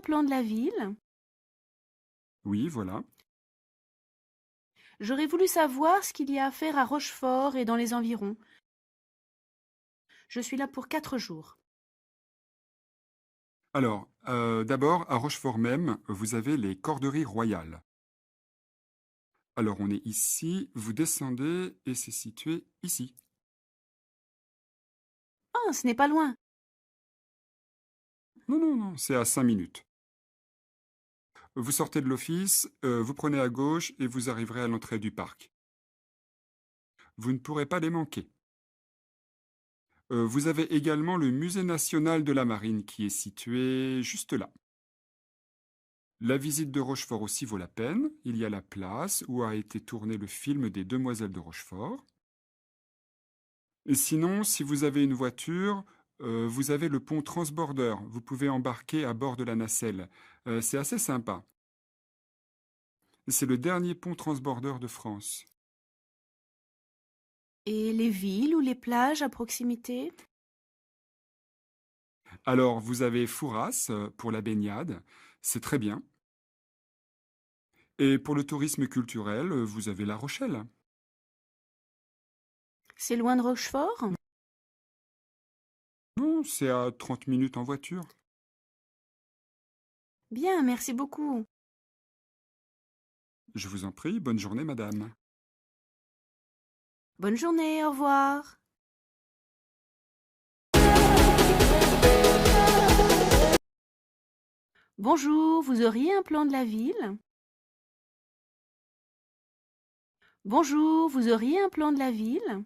un plan de la ville? Oui, voilà. J'aurais voulu savoir ce qu'il y a à faire à Rochefort et dans les environs. Je suis là pour 4 jours. Alors, d'abord, à Rochefort même, vous avez les Corderies royales. Alors, on est ici, vous descendez et c'est situé ici. Ah, ce n'est pas loin. Non, non, non, c'est à 5 minutes. Vous sortez de l'office, vous prenez à gauche et vous arriverez à l'entrée du parc. Vous ne pourrez pas les manquer. Vous avez également le Musée national de la marine qui est situé juste là. La visite de Rochefort aussi vaut la peine. Il y a la place où a été tourné le film des Demoiselles de Rochefort. Et sinon, si vous avez une voiture, vous avez le pont Transborder. Vous pouvez embarquer à bord de la nacelle. C'est assez sympa. C'est le dernier pont Transborder de France. Et les villes ou les plages à proximité? Alors, vous avez Fouras pour la baignade. C'est très bien. Et pour le tourisme culturel, vous avez La Rochelle. C'est loin de Rochefort? Non, c'est à 30 minutes en voiture. Bien, merci beaucoup. Je vous en prie, bonne journée, madame. Bonne journée, au revoir. Bonjour, vous auriez un plan de la ville? Bonjour, vous auriez un plan de la ville?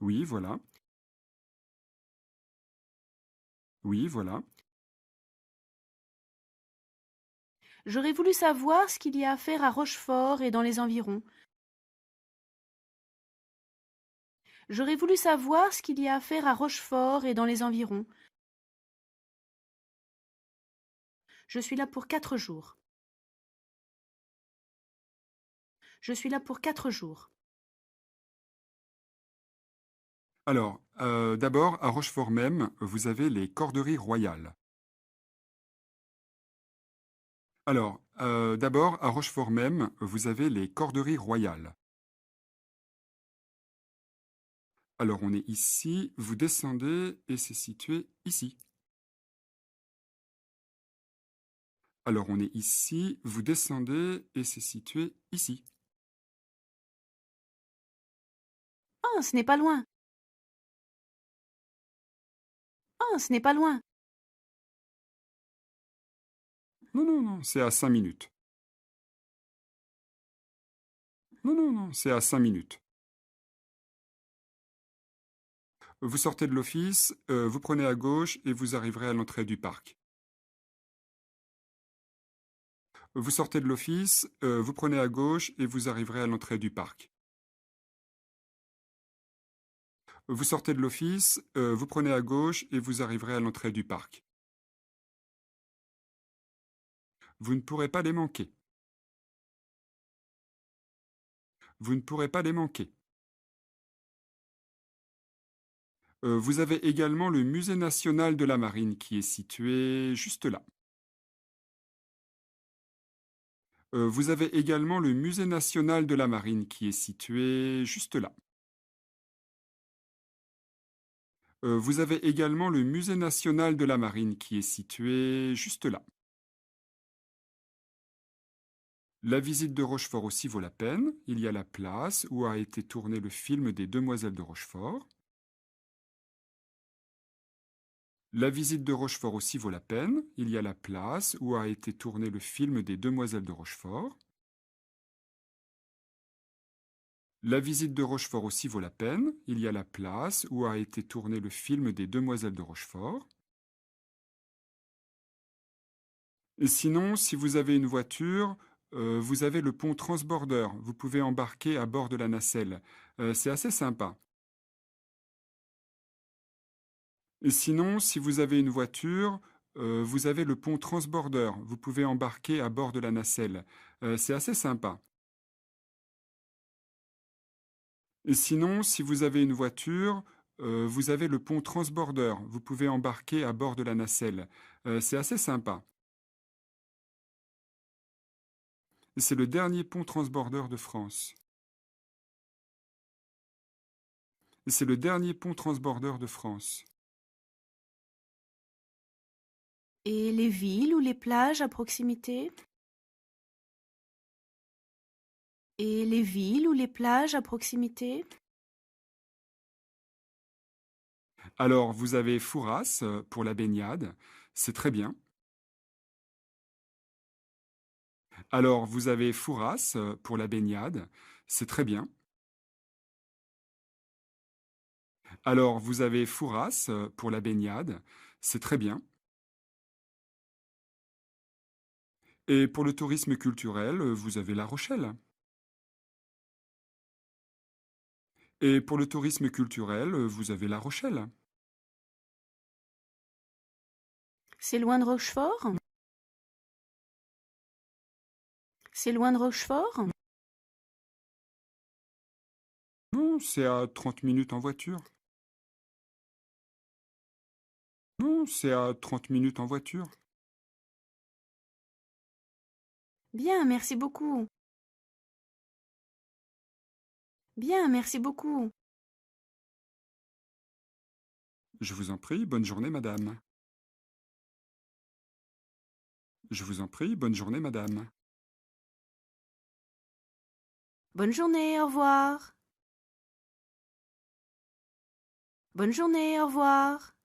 Oui, voilà. Oui, voilà. J'aurais voulu savoir ce qu'il y a à faire à Rochefort et dans les environs. J'aurais voulu savoir ce qu'il y a à faire à Rochefort et dans les environs. Je suis là pour 4 jours. Je suis là pour 4 jours. Alors, d'abord, à Rochefort même, vous avez les Corderies royales. Alors, d'abord, à Rochefort même, vous avez les Corderies royales. Alors, on est ici, vous descendez et c'est situé ici. Alors, on est ici, vous descendez et c'est situé ici. Ah, ce n'est pas loin. Ah, ce n'est pas loin. Non, non, non, c'est à 5 minutes. Non, non, non, c'est à 5 minutes. Vous sortez de l'office, vous prenez à gauche et vous arriverez à l'entrée du parc. Vous sortez de l'office, vous prenez à gauche et vous arriverez à l'entrée du parc. Vous sortez de l'office, vous prenez à gauche et vous arriverez à l'entrée du parc. Vous ne pourrez pas les manquer. Vous ne pourrez pas les manquer. Vous avez également le Musée national de la marine qui est situé juste là. Vous avez également le Musée national de la marine qui est situé juste là. Vous avez également le Musée national de la marine qui est situé juste là. La visite de Rochefort aussi vaut la peine. Il y a la place où a été tourné le film des Demoiselles de Rochefort. La visite de Rochefort aussi vaut la peine. Il y a la place où a été tourné le film des Demoiselles de Rochefort. La visite de Rochefort aussi vaut la peine. Il y a la place où a été tourné le film des Demoiselles de Rochefort. Et sinon, si vous avez une voiture, vous avez le pont Transborder. Vous pouvez embarquer à bord de la nacelle. C'est assez sympa. Et sinon, si vous avez une voiture, vous avez le pont Transborder. Vous pouvez embarquer à bord de la nacelle. C'est assez sympa. Et sinon, si vous avez une voiture, Vous avez le pont Transborder. Vous pouvez embarquer à bord de la nacelle. C'est assez sympa. C'est le dernier pont Transborder de France. C'est le dernier pont Transborder de France. Et les villes ou les plages à proximité? Et les villes ou les plages à proximité? Alors, vous avez Fouras pour la baignade. C'est très bien. Alors, vous avez Fouras pour la baignade. C'est très bien. Alors, vous avez Fouras pour la baignade. C'est très bien. Et pour le tourisme culturel, vous avez La Rochelle. Et pour le tourisme culturel, vous avez La Rochelle. C'est loin de Rochefort? C'est loin de Rochefort? Non, c'est à 30 minutes en voiture. Non, c'est à 30 minutes en voiture. Bien, merci beaucoup. Bien, merci beaucoup. Je vous en prie, bonne journée, madame. Je vous en prie, bonne journée, madame. Bonne journée, au revoir. Bonne journée, au revoir.